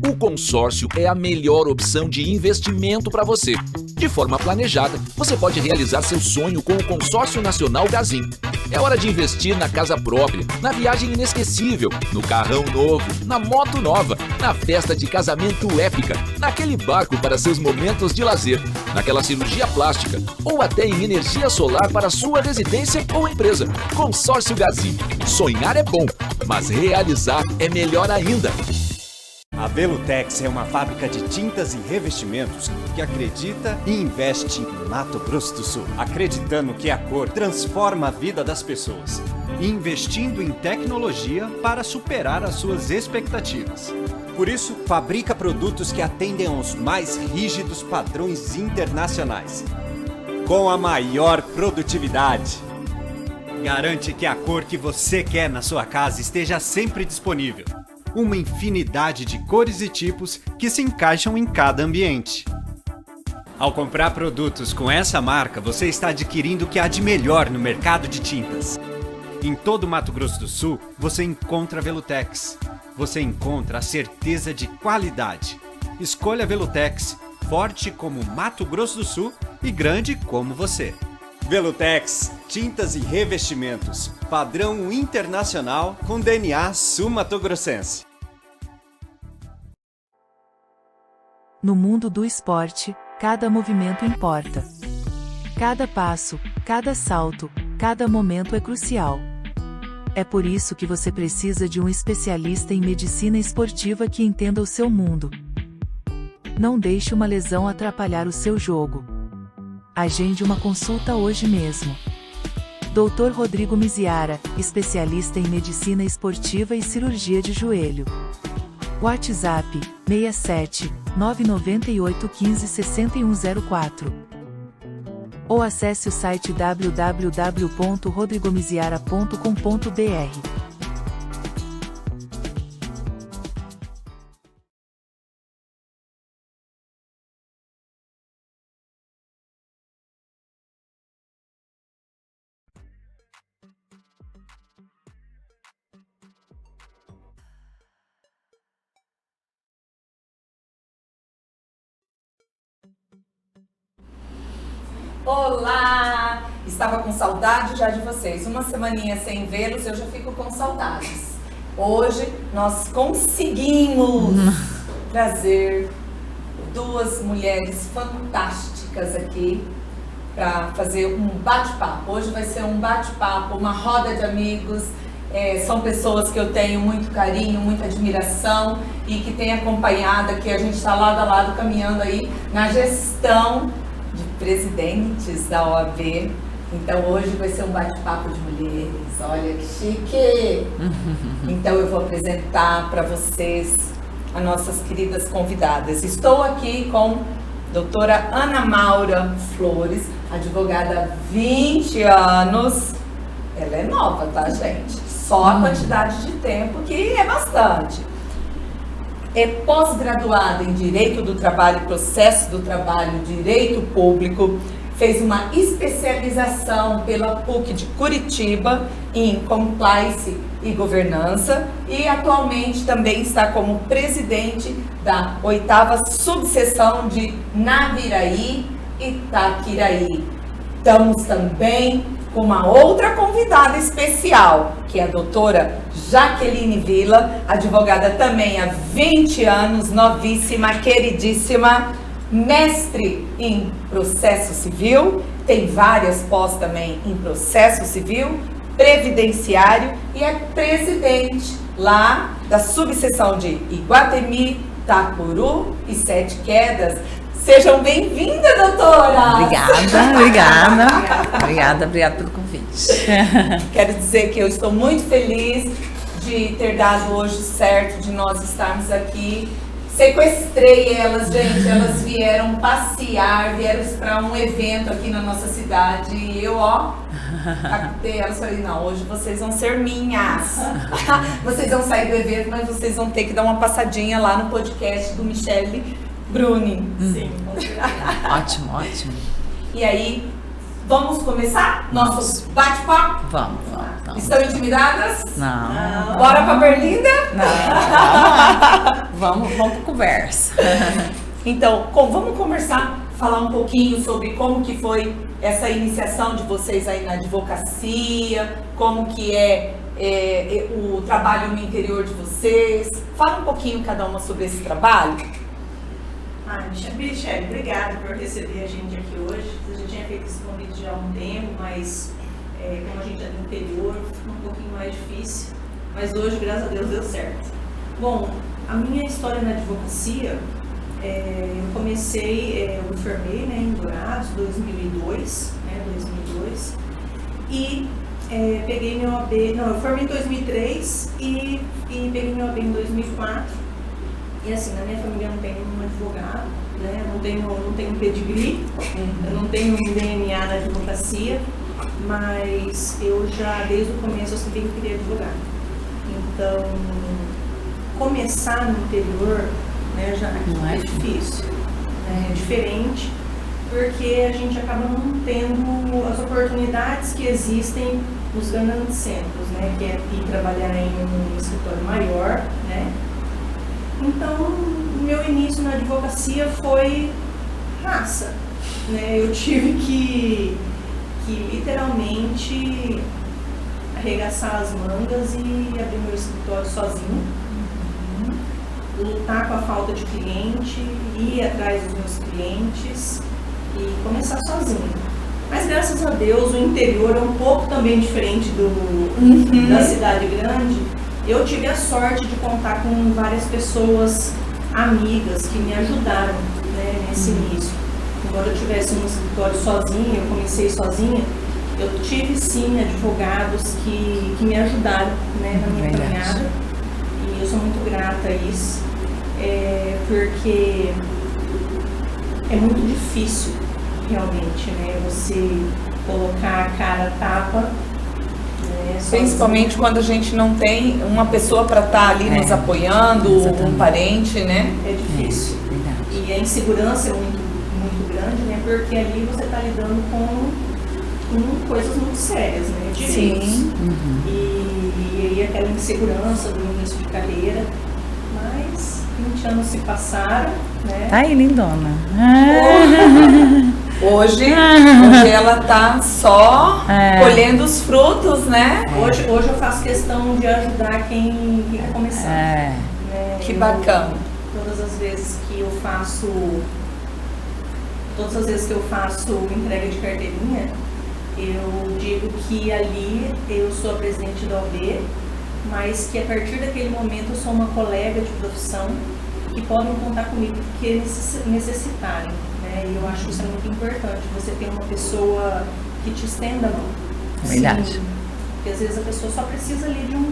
O consórcio é a melhor opção de investimento para você. De forma planejada, você pode realizar seu sonho com o Consórcio Nacional Gazin. É hora de investir na casa própria, na viagem inesquecível, no carrão novo, na moto nova, na festa de casamento épica, naquele barco para seus momentos de lazer, naquela cirurgia plástica ou até em energia solar para sua residência ou empresa. Consórcio Gazin. Sonhar é bom, mas realizar é melhor ainda. A Velutex é uma fábrica de tintas e revestimentos que acredita e investe em Mato Grosso do Sul, acreditando que a cor transforma a vida das pessoas, investindo em tecnologia para superar as suas expectativas. Por isso, fabrica produtos que atendem aos mais rígidos padrões internacionais, com a maior produtividade. Garante que a cor que você quer na sua casa esteja sempre disponível. Uma infinidade de cores e tipos que se encaixam em cada ambiente. Ao comprar produtos com essa marca, você está adquirindo o que há de melhor no mercado de tintas. Em todo o Mato Grosso do Sul, você encontra a Velutex. Você encontra a certeza de qualidade. Escolha a Velutex, forte como Mato Grosso do Sul e grande como você. Velutex, tintas e revestimentos, padrão internacional com DNA sul-matogrossense. No mundo do esporte, cada movimento importa. Cada passo, cada salto, cada momento é crucial. É por isso que você precisa de um especialista em medicina esportiva que entenda o seu mundo. Não deixe uma lesão atrapalhar o seu jogo. Agende uma consulta hoje mesmo. Dr. Rodrigo Miziara, especialista em medicina esportiva e cirurgia de joelho. WhatsApp, 67 998 15 6104. Ou acesse o site www.rodrigomiziara.com.br. Olá! Estava com saudade já de vocês. Uma semaninha sem vê-los, eu já fico com saudades. Hoje nós conseguimos trazer duas mulheres fantásticas aqui para fazer um bate-papo. Hoje vai ser um bate-papo, uma roda de amigos. São pessoas que eu tenho muito carinho, muita admiração e que têm acompanhado, que a gente está lado a lado caminhando aí na gestão de presidentes da OAB. Então hoje vai ser um bate-papo de mulheres. Olha que chique! Então eu vou apresentar para vocês as nossas queridas convidadas. Estou aqui com a doutora Ana Maura Flores, advogada há 20 anos. Ela é nova, tá, gente? Só a quantidade de tempo que é bastante. É pós-graduada em Direito do Trabalho, Processo do Trabalho, Direito Público, fez uma especialização pela PUC de Curitiba em Compliance e Governança e atualmente também está como presidente da 8ª subseção de Naviraí e Itaquiraí. Estamos também com uma outra convidada especial, que é a doutora Jaqueline Villa, advogada também há 20 anos, novíssima, queridíssima, mestre em processo civil, tem várias pós também em processo civil, previdenciário e é presidente lá da subseção de Iguatemi, Itapuru e Sete Quedas. Sejam bem-vindas, doutora! Obrigada pelo convite. Quero dizer que eu estou muito feliz de ter dado hoje certo, de nós estarmos aqui. Sequestrei elas, gente, elas vieram passear, vieram para um evento aqui na nossa cidade e eu, captei elas e falei, não, hoje vocês vão ser minhas. Vocês vão sair do evento, mas vocês vão ter que dar uma passadinha lá no podcast do Michele Bruni. Sim. Ótimo. E aí, Vamos começar nosso bate-papo? Vamos. Estão intimidadas? Não. Bora pra Berlinda? Não. Vamos pra conversa. Então, vamos conversar, falar um pouquinho sobre como que foi essa iniciação de vocês aí na advocacia, como que é o trabalho no interior de vocês. Fala um pouquinho cada uma sobre esse trabalho. Michele, obrigada por receber a gente aqui hoje. Você já tinha feito esse convite já há um tempo, mas como a gente é do interior, fica um pouquinho mais difícil. Mas hoje, graças a Deus, deu certo. Bom, a minha história na advocacia, eu comecei, eu me formei em Dourados, 2002, e peguei meu AB, eu formei em 2003 e peguei meu AB em 2004. E assim, na minha família não tem nenhum advogado, né? Não tenho pedigree, eu não tenho um DNA na advocacia, mas eu já, desde o começo, eu sabia que eu queria advogar. Então, começar no interior, né, já não é difícil, né? É diferente, porque a gente acaba não tendo as oportunidades que existem nos grandes centros, né? Que é ir trabalhar em um escritório maior, né? Então, o meu início na advocacia foi raça, né? Eu tive que literalmente arregaçar as mangas e abrir meu escritório sozinho, lutar com a falta de cliente, ir atrás dos meus clientes e começar sozinho. Mas graças a Deus o interior é um pouco também diferente da cidade grande. Eu tive a sorte de contar com várias pessoas amigas que me ajudaram, né, nesse início. Embora eu tivesse um escritório sozinha, eu comecei sozinha, eu tive sim advogados que me ajudaram, né, na minha caminhada. E eu sou muito grata a isso, porque é muito difícil realmente, né, você colocar a cara a tapa. Principalmente quando a gente não tem uma pessoa para estar ali nos apoiando, um parente, né? É difícil. E a insegurança é muito grande, né? Porque ali você está lidando com coisas muito sérias, né? Direitos. Sim. E aí aquela insegurança do início de carreira. Mas 20 anos se passaram, né? Tá aí, lindona. Hoje ela tá só colhendo os frutos, né? Hoje eu faço questão de ajudar quem está começando. Né? Que bacana. Todas as vezes que eu faço entrega de carteirinha, eu digo que ali eu sou a presidente da OAB, mas que a partir daquele momento eu sou uma colega de profissão que podem contar comigo porque necessitarem. E eu acho que isso é muito importante, você ter uma pessoa que te estenda a mão. Verdade. Sim, porque às vezes a pessoa só precisa ali de um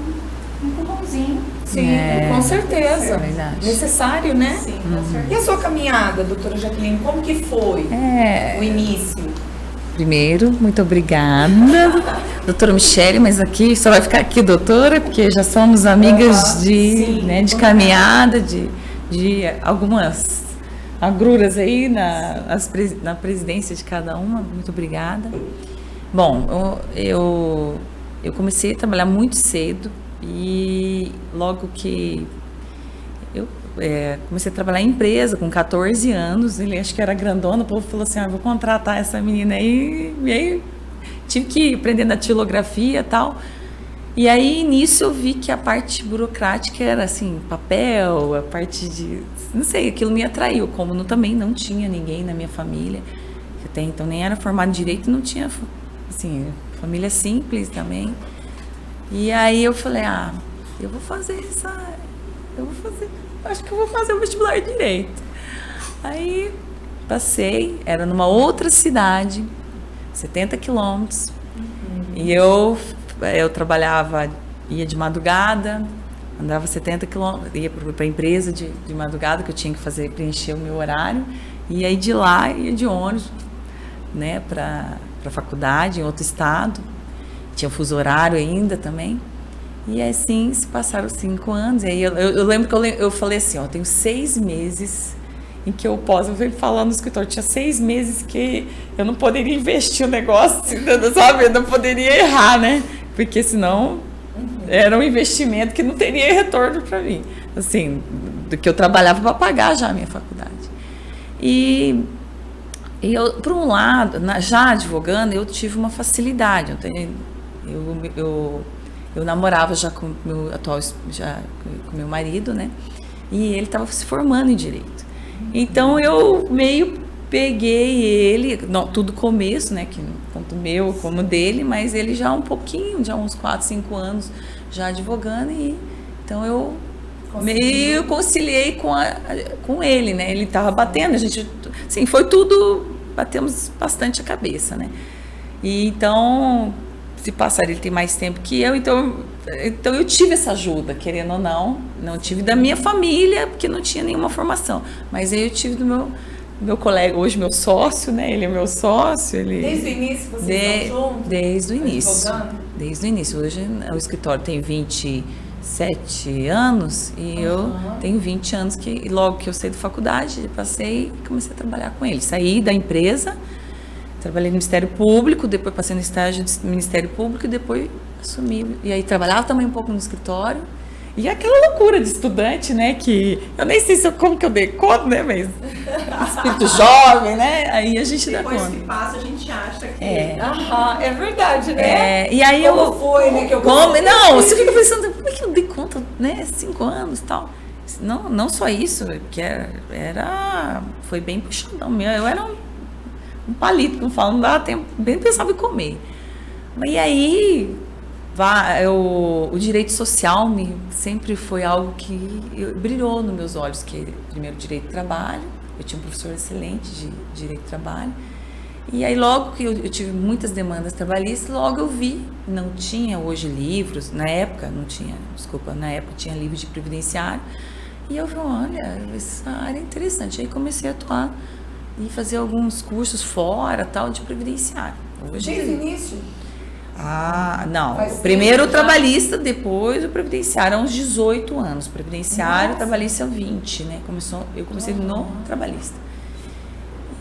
empurrãozinho. Sim, com certeza. Verdade. Necessário, né? Sim, com certeza. E a sua caminhada, doutora Jaqueline, como que foi o início? Primeiro, muito obrigada, doutora Michele, mas aqui, só vai ficar aqui, doutora, porque já somos amigas de caminhada, de algumas agruras aí na presidência de cada uma. Muito obrigada. Bom, eu comecei a trabalhar muito cedo e logo que eu comecei a trabalhar em empresa com 14 anos, ele acho que era grandona, o povo falou assim, vou contratar essa menina aí, e aí tive que ir aprendendo a datilografia e tal. E aí, nisso, eu vi que a parte burocrática era, assim, papel, a parte de... Não sei, aquilo me atraiu, como também não tinha ninguém na minha família, que até então nem era formado em direito, não tinha, assim, família simples também. E aí eu falei, acho que eu vou fazer o vestibular de direito. Aí, passei, era numa outra cidade, 70 quilômetros, e eu trabalhava, ia de madrugada, andava 70 quilômetros, ia para a empresa de madrugada, que eu tinha que preencher o meu horário, e aí de lá ia de ônibus, né, para a faculdade, em outro estado, tinha fuso horário ainda também, e assim se passaram 5 anos, e aí eu lembro que eu falei assim, eu tenho 6 meses, em que eu posso, eu venho falando no escritório, tinha 6 meses que eu não poderia investir o negócio, sabe? Eu não poderia errar, né? Porque senão era um investimento que não teria retorno para mim. Assim, do que eu trabalhava para pagar já a minha faculdade. E eu, por um lado, já advogando, eu tive uma facilidade. Eu namorava já com meu atual, já com meu marido, né? E ele estava se formando em direito. Então eu meio peguei ele, não, tudo começo, né? Que tanto meu como dele, mas ele já um pouquinho, já uns 4, 5 anos já advogando, e então eu meio conciliei com ele, né? Ele estava batendo, a gente, assim, foi tudo, batemos bastante a cabeça, né? E então, se passar, ele tem mais tempo que eu, então eu tive essa ajuda, querendo ou não tive da minha família, porque não tinha nenhuma formação, mas aí eu tive do meu colega, hoje meu sócio, né? Ele é meu sócio. Desde o início vocês estão juntos? Desde o início. Advogando? Desde o início. Hoje o escritório tem 27 anos e eu tenho 20 anos que logo que eu saí da faculdade, passei e comecei a trabalhar com ele. Saí da empresa, trabalhei no Ministério Público, depois passei no estágio do Ministério Público e depois assumi. E aí trabalhava também um pouco no escritório. E aquela loucura de estudante, né, que eu nem sei como que eu dei conta, né, mas espírito jovem, né, aí a gente dá conta. Depois que passa, a gente acha que... É verdade, né? E aí como foi, né, que eu você fica pensando, como é que eu dei conta, né, 5 anos e tal. Não só isso, porque foi bem puxadão, eu era um palito, como falam, não dava tempo, bem pensava em comer. E aí... o direito social sempre foi algo que brilhou nos meus olhos, que primeiro direito do trabalho, eu tinha um professor excelente de direito do trabalho, e aí logo que eu tive muitas demandas trabalhistas, logo eu vi, não tinha hoje livros, na época tinha livro de previdenciário, e eu vi, olha, essa área é interessante, aí comecei a atuar e fazer alguns cursos fora, tal, de previdenciário. Desde o início? Não. Primeiro o trabalhista, depois o previdenciário, há uns 18 anos. Previdenciário, trabalhista 20, né? Eu comecei no trabalhista.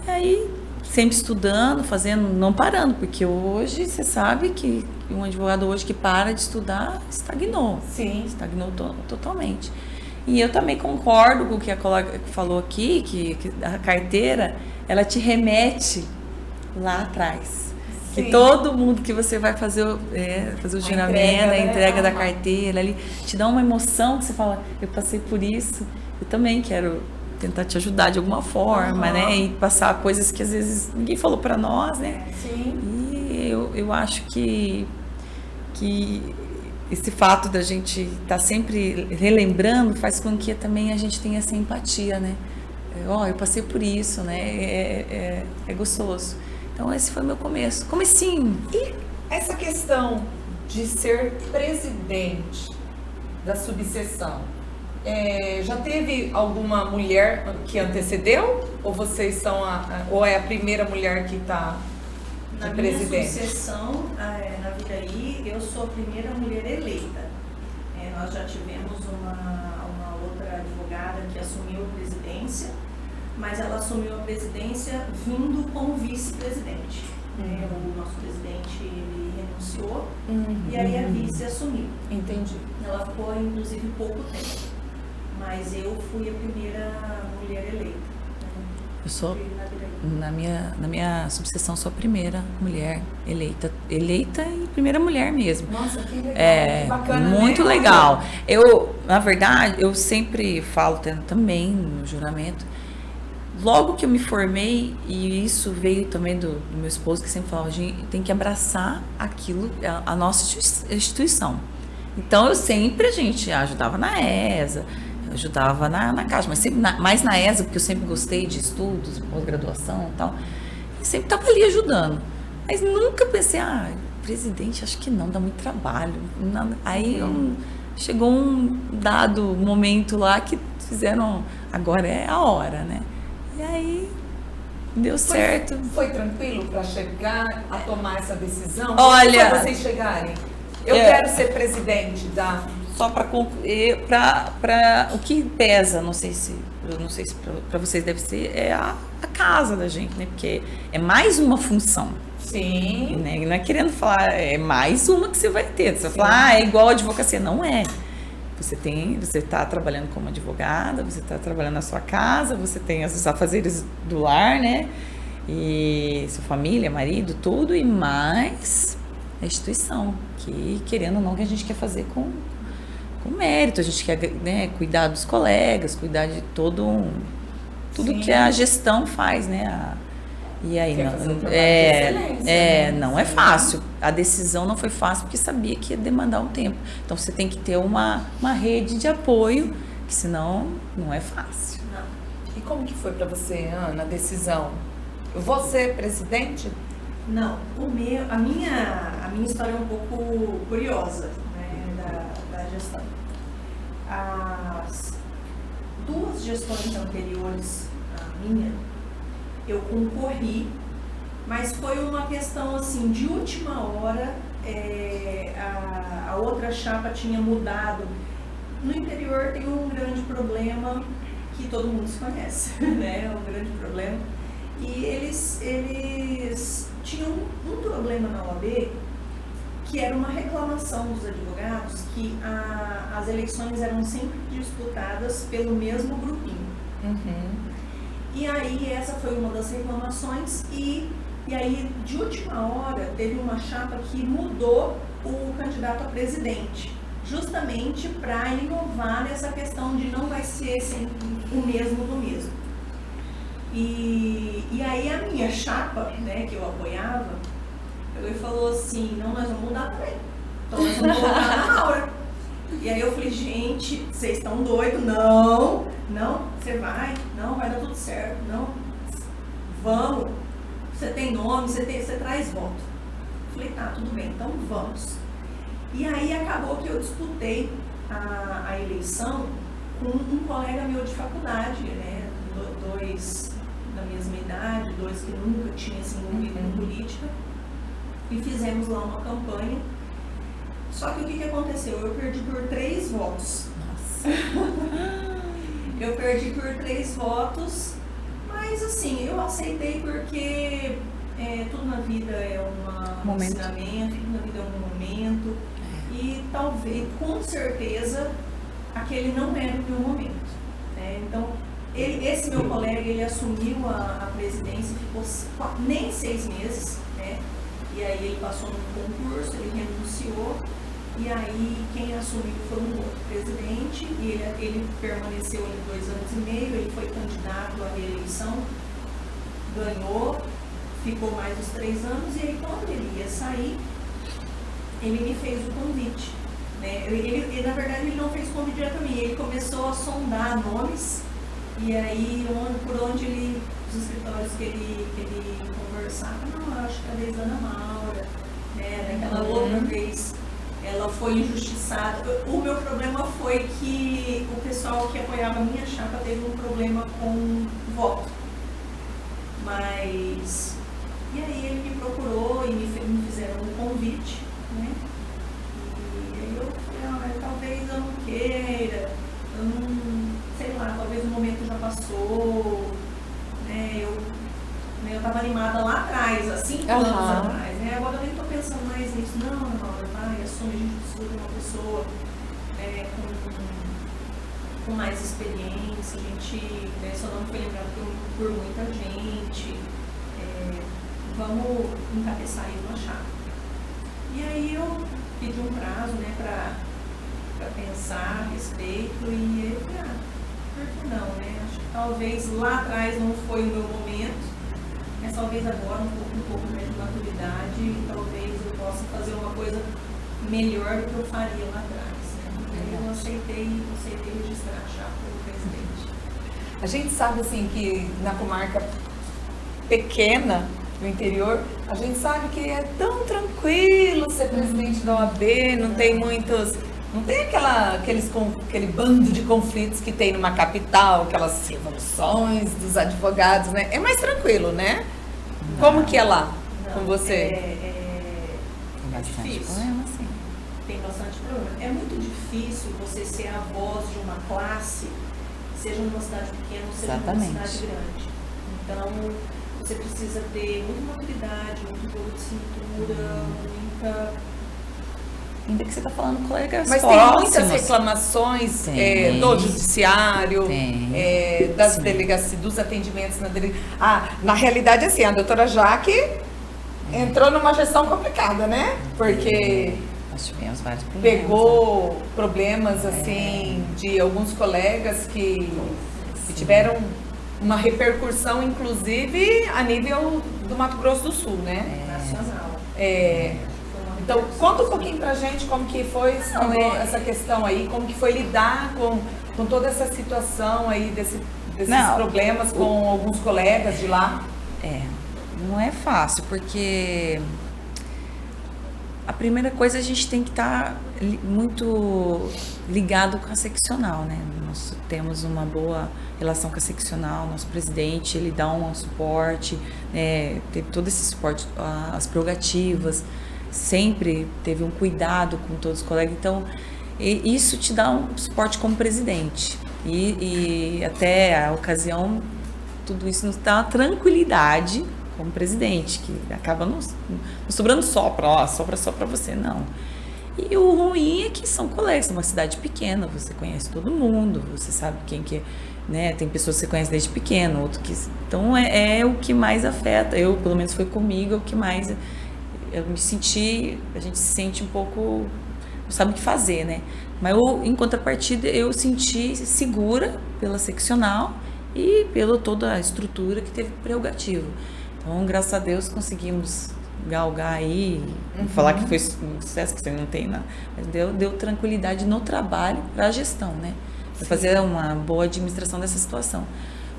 E aí, sempre estudando, fazendo, não parando, porque hoje, você sabe que um advogado hoje que para de estudar, estagnou. Sim. Estagnou totalmente. E eu também concordo com o que a colega falou aqui, que a carteira, ela te remete lá atrás. Que todo mundo que você vai fazer o juramento, a entrega da carteira, ali, te dá uma emoção que você fala, eu passei por isso, eu também quero tentar te ajudar de alguma forma, né? E passar coisas que às vezes ninguém falou para nós, né? Sim. E eu acho que esse fato da gente estar sempre relembrando faz com que também a gente tenha essa empatia, né? Eu passei por isso, né? É gostoso. Então esse foi o meu comecinho. E essa questão de ser presidente da subseção, já teve alguma mulher que antecedeu? Ou vocês são ou é a primeira mulher que está na presidente? Na minha subseção, na Viraí, eu sou a primeira mulher eleita. Nós já tivemos uma outra advogada que assumiu a presidência, mas ela assumiu a presidência vindo como vice-presidente. O nosso presidente, ele renunciou, e aí a vice assumiu. Entendi. Ela ficou, inclusive, pouco tempo, mas eu fui a primeira mulher eleita. Eu sou, na minha subseção, sou a primeira mulher eleita e primeira mulher mesmo. Nossa, que legal, que bacana, muito, né? legal. Na verdade, eu sempre falo também no juramento, logo que eu me formei, e isso veio também do meu esposo, que sempre falava, a gente tem que abraçar aquilo, a nossa instituição. Então, a gente ajudava na ESA, ajudava na Caixa, mas sempre mais na ESA, porque eu sempre gostei de estudos, pós-graduação e tal, e sempre estava ali ajudando. Mas nunca pensei, presidente, acho que não, dá muito trabalho. Aí chegou um dado momento lá que fizeram, agora é a hora, né? E aí deu certo. Foi tranquilo para chegar a tomar essa decisão? Olha, para vocês chegarem, eu quero ser presidente da só para concluir, para o que pesa, não sei se para vocês deve ser, é a casa da gente, né? Porque é mais uma função. Sim. Né? Não é querendo falar, é mais uma que você vai ter. Você vai falar, é igual a advocacia. Não é. Você está trabalhando como advogada, você está trabalhando na sua casa, você tem os afazeres do lar, né? E sua família, marido, tudo, e mais a instituição, que querendo ou não, que a gente quer fazer com mérito, a gente quer, né, cuidar dos colegas, cuidar de tudo Sim. que a gestão faz, né? E aí, Quer fazer um trabalho de excelência, né? não é fácil. A decisão não foi fácil porque sabia que ia demandar um tempo. Então você tem que ter uma rede de apoio, que senão não é fácil. Não. E como que foi para você, Ana, a decisão? Você, presidente? Não, a minha história é um pouco curiosa, né, da gestão. As 2 gestões anteriores à minha, eu concorri, mas foi uma questão assim, de última hora, a outra chapa tinha mudado. No interior tem um grande problema que todo mundo se conhece, né? Um grande problema. E eles tinham um problema na OAB, que era uma reclamação dos advogados, que as eleições eram sempre disputadas pelo mesmo grupinho. Uhum. E aí essa foi uma das reclamações e aí de última hora teve uma chapa que mudou o candidato a presidente, justamente para inovar nessa questão de não vai ser sempre o mesmo do mesmo. E aí a minha chapa, né, que eu apoiava, ele falou assim, não, nós vamos mudar também, então nós vamos colocar na Maura. E aí eu falei, gente, vocês estão doidos? Não, você vai dar tudo certo, não, vamos, você tem nome, você traz voto. Eu falei, tá, tudo bem, então vamos. E aí acabou que eu disputei a eleição com um colega meu de faculdade, né, 2 da mesma idade, 2 que nunca tinham se envolvido em política, e fizemos lá uma campanha. Só que o que aconteceu? Eu perdi por 3 votos. Nossa. Eu perdi por 3 votos, mas assim, eu aceitei porque tudo na vida é um ensinamento, tudo na vida é um momento, e talvez, com certeza, aquele não era o meu momento. Né? Então, esse meu colega, ele assumiu a presidência, ficou nem 6 meses, né? E aí ele passou no concurso, ele renunciou. E aí quem assumiu foi um outro presidente, e ele permaneceu ali 2 anos e meio, ele foi candidato à reeleição, ganhou, ficou mais os 3 anos, e aí quando ele ia sair, ele me fez o convite. Né? Ele, na verdade, ele não fez o convite direto a mim, ele começou a sondar nomes, e aí por onde os escritórios que ele conversava, não, eu acho que talvez Ana Maura, né? Daquela outra vez. Ela foi injustiçada. O meu problema foi que o pessoal que apoiava a minha chapa teve um problema com voto. Mas... E aí ele me procurou e me fizeram um convite, né? E aí eu falei, talvez eu não queira, eu não... Sei lá, talvez o momento já passou, né? Eu estava animada lá atrás, há 5 anos atrás, né? Agora eu nem estou pensando mais nisso. Não, vai, assume, a gente precisa de uma pessoa com mais experiência, a gente, né, seu nome foi lembrado por muita gente, vamos encabeçar aí uma chapa. E aí eu pedi um prazo, né, para pensar a respeito, e eu falei, por que não, né? Acho que talvez lá atrás não foi o meu momento, mas talvez agora, um pouco mais de maturidade, talvez eu possa fazer uma coisa melhor do que eu faria lá atrás. Né? Eu aceitei registrar a chapa do presidente. A gente sabe assim que na comarca pequena do interior, a gente sabe que é tão tranquilo ser presidente da OAB, não tem muitos... Não tem aquele bando de conflitos que tem numa capital, aquelas revoluções dos advogados, né? É mais tranquilo, né? Como que é lá com você? Tem bastante problema, sim. tem bastante problema. É muito difícil você ser a voz de uma classe, seja numa cidade pequena ou seja Exatamente. numa cidade grande. Então, você precisa ter muita maturidade, muito jogo de cintura, muita... Ainda que você está falando com colegas Mas próximos. tem muitas reclamações Tem. do judiciário, Tem. das Sim. delegacias, dos atendimentos na delegacia. Na realidade, assim, a doutora Jaque entrou numa gestão complicada, né? Porque Nós tivemos vários problemas. pegou problemas, assim, de alguns colegas que tiveram uma repercussão, inclusive, a nível do Mato Grosso do Sul, né? nacional. Então, conta um pouquinho pra gente como que foi essa questão aí, como que foi lidar com toda essa situação aí, desses Não, problemas com alguns colegas de lá. Não é fácil, porque a primeira coisa a gente tem que estar muito ligado com a seccional, né? Nós temos uma boa relação com a seccional, nosso presidente, ele dá um suporte, teve todo esse suporte, as prerrogativas, sempre teve um cuidado com todos os colegas, então isso te dá um suporte como presidente e até a ocasião tudo isso nos dá uma tranquilidade como presidente, que acaba não sobrando só para você, não. E o ruim é que são colegas, é uma cidade pequena, você conhece todo mundo, você sabe quem que é, né? Tem pessoas que você conhece desde pequeno, outro que... Então é o que mais afeta, pelo menos foi comigo, é o que mais... Eu me senti, a gente se sente um pouco, não sabe o que fazer, né? Mas em contrapartida, eu senti segura pela seccional e pela toda a estrutura que teve prerrogativa. Então, graças a Deus, conseguimos galgar aí, falar que foi um sucesso, que você não tem nada, mas deu tranquilidade no trabalho para a gestão, né? Para fazer uma boa administração dessa situação.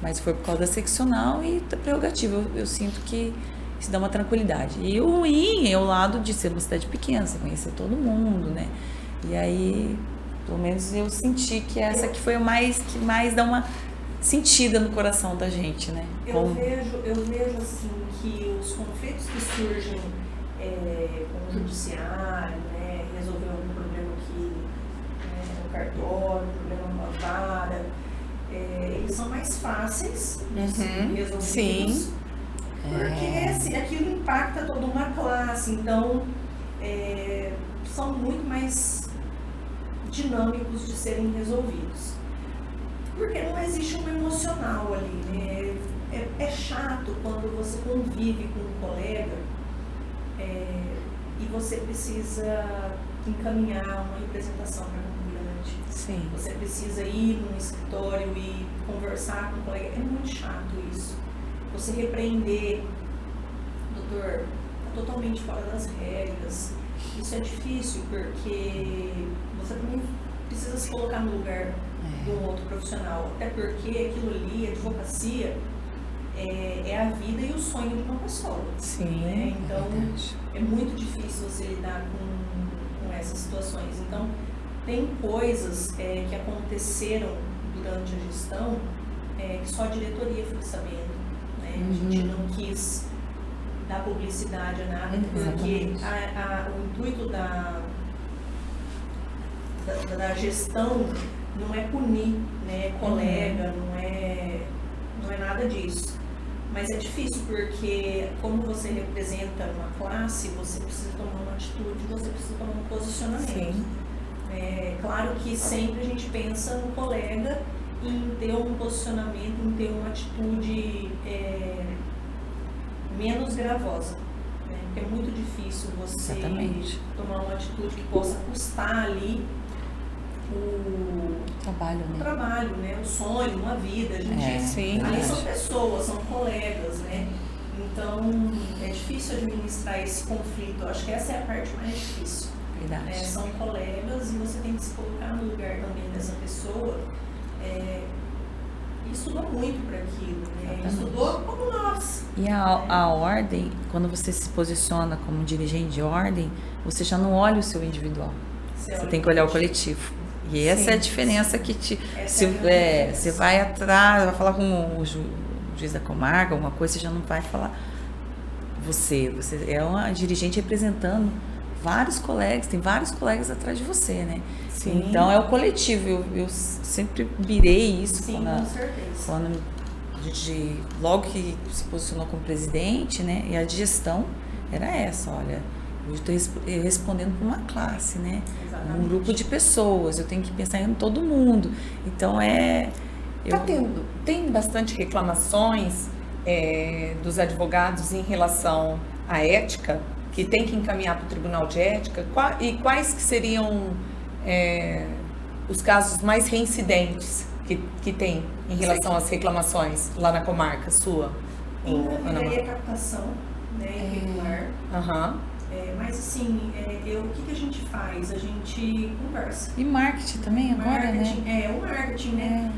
Mas foi por causa da seccional e da prerrogativa. Eu sinto que isso dá uma tranquilidade. E o ruim é o lado de ser uma cidade pequena, você conhecer todo mundo, né? E aí, pelo menos eu senti que essa que foi que mais dá uma sentida no coração da gente, né? Eu vejo assim que os conflitos que surgem com o judiciário, né, resolver algum problema aqui no cartório, problema numa vara, eles são mais fáceis de serem resolvidos. Sim. Porque aquilo impacta toda uma classe, então são muito mais dinâmicos de serem resolvidos. Porque não existe um emocional ali, né? É chato quando você convive com um colega e você precisa encaminhar uma representação para um grande. Sim. Você precisa ir num escritório e conversar com o colega. É muito chato isso. Você repreender, doutor, está totalmente fora das regras. Isso é difícil porque você também precisa se colocar no lugar de um outro profissional. Até porque aquilo ali, a advocacia, é a vida e o sonho de uma pessoa. Sim, né? Então, é muito difícil você lidar com essas situações. Então, tem coisas que aconteceram durante a gestão que só a diretoria fica sabendo. A gente não quis dar publicidade a nada, porque o intuito da gestão não é punir, né, colega, não é nada disso. Mas é difícil porque, como você representa uma classe, você precisa tomar uma atitude, você precisa tomar um posicionamento. Sim. Claro que sempre a gente pensa no colega em ter um posicionamento, em ter uma atitude menos gravosa. Né? Porque é muito difícil você tomar uma atitude que possa custar ali o trabalho, né? O sonho, uma vida. A gente, ali são pessoas, são colegas, né? Então é difícil administrar esse conflito. Eu acho que essa é a parte mais difícil. São colegas e você tem que se colocar no lugar também dessa pessoa. Estudou muito para aquilo, né? Estudou como nós. E a ordem, quando você se posiciona como dirigente de ordem, você já não olha o seu individual. Você tem que olhar o coletivo. E essa é a diferença que você vai atrás, vai falar com o juiz da comarca, alguma coisa, você já não vai falar você é uma dirigente representando vários colegas, tem vários colegas atrás de você, né? Sim. Então é o coletivo, eu sempre virei isso. Sim, com certeza. Quando a gente, logo que se posicionou como presidente, né? E a gestão era essa, olha, eu estou respondendo para uma classe, né? Exatamente. Um grupo de pessoas, eu tenho que pensar em todo mundo. Então Tem bastante reclamações dos advogados em relação à ética, que tem que encaminhar para o Tribunal de Ética, e quais que seriam os casos mais reincidentes que tem em relação às reclamações lá na comarca sua? Ainda haveria captação, né, irregular. Aham. Mas assim, o que a gente faz? A gente conversa. E marketing também agora, Marketing, né? o marketing, né?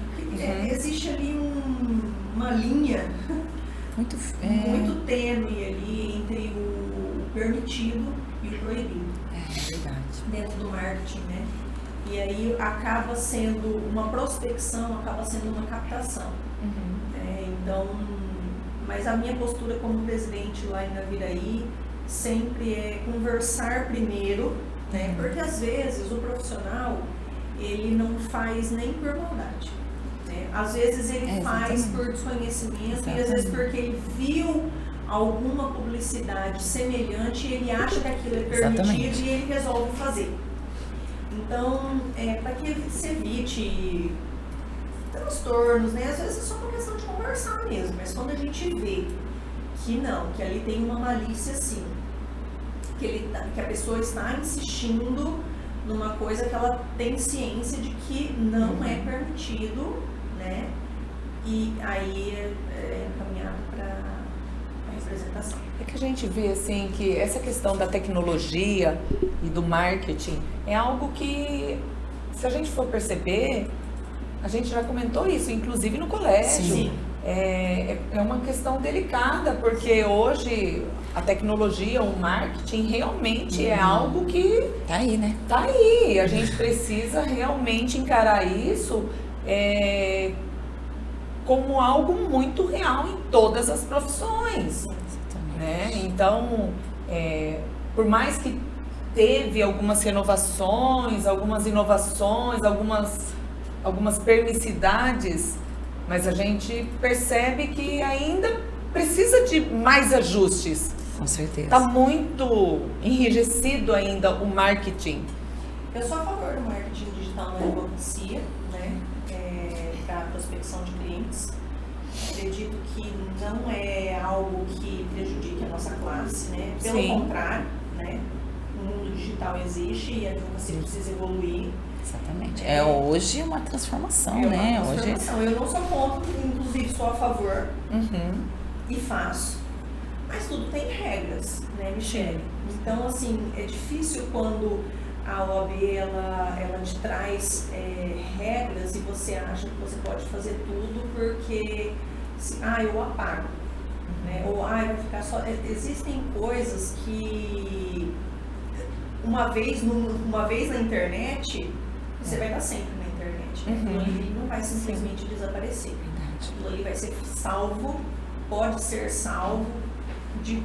Existe ali uma linha Muito tênue ali entre o permitido e o proibido. É verdade. Dentro do marketing, né? E aí acaba sendo uma prospecção, acaba sendo uma captação. Então, mas a minha postura como presidente lá em Naviraí sempre é conversar primeiro, né? Porque às vezes o profissional, ele não faz nem por maldade, né? Às vezes ele faz por desconhecimento e às vezes porque ele viu alguma publicidade semelhante e ele acha que aquilo é permitido e ele resolve fazer. Então, para que se evite transtornos, né? Às vezes é só uma questão de conversar mesmo, mas quando a gente vê que não, que ali tem uma malícia sim, que a pessoa está insistindo numa coisa que ela tem ciência de que não é permitido, né? E aí é encaminhado para a representação. É que a gente vê assim que essa questão da tecnologia e do marketing é algo que, se a gente for perceber, a gente já comentou isso, inclusive no colégio. Sim. É uma questão delicada, porque hoje a tecnologia, o marketing realmente é algo que Tá aí, né? tá aí. A gente precisa realmente encarar isso como algo muito real em todas as profissões, né? Então, por mais que teve algumas renovações, algumas inovações, algumas permissividades, mas a gente percebe que ainda precisa de mais ajustes. Com certeza. Está muito enrijecido ainda o marketing. Eu sou a favor do marketing digital na advocacia, né? Para prospecção de clientes. Acredito que não é algo que prejudique a nossa classe, né? Pelo Sim. contrário, né? O mundo digital existe e a advocacia precisa evoluir. Exatamente. Hoje uma transformação, É uma né? transformação. Eu não sou contra, inclusive sou a favor Uhum. e faço. Mas tudo tem regras, né, Michele? Então, assim, é difícil quando a OAB ela te traz regras e você acha que você pode fazer tudo porque eu apago, né? Ou vai ficar só. Existem coisas que uma vez na internet você vai estar sempre na internet, né? Aquilo ali não vai simplesmente desaparecer. Aquilo ali vai ser salvo, pode ser salvo de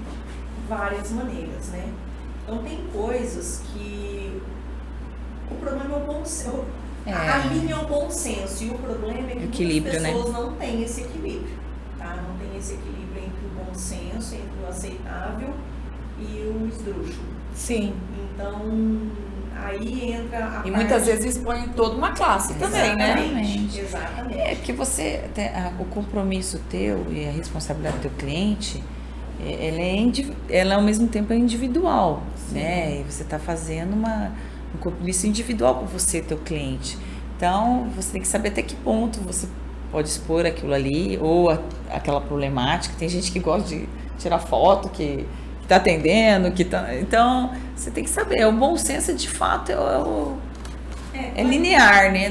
várias maneiras, né? Então tem coisas que o problema é o bom senso. A linha é o bom senso e o problema é que muitas pessoas não têm esse equilíbrio, tá? Não tem esse equilíbrio entre o bom senso, entre o aceitável e o esdrúxulo. Sim. Então, aí entra a parte... muitas vezes expõe toda uma classe também, né? Exatamente. É que você, o compromisso teu e a responsabilidade do teu cliente, ela ao mesmo tempo é individual, né? E você está fazendo um compromisso individual com você e teu cliente. Então, você tem que saber até que ponto você pode expor aquilo ali ou aquela problemática. Tem gente que gosta de tirar foto, que está atendendo, então você tem que saber. O bom senso, de fato, é linear, né?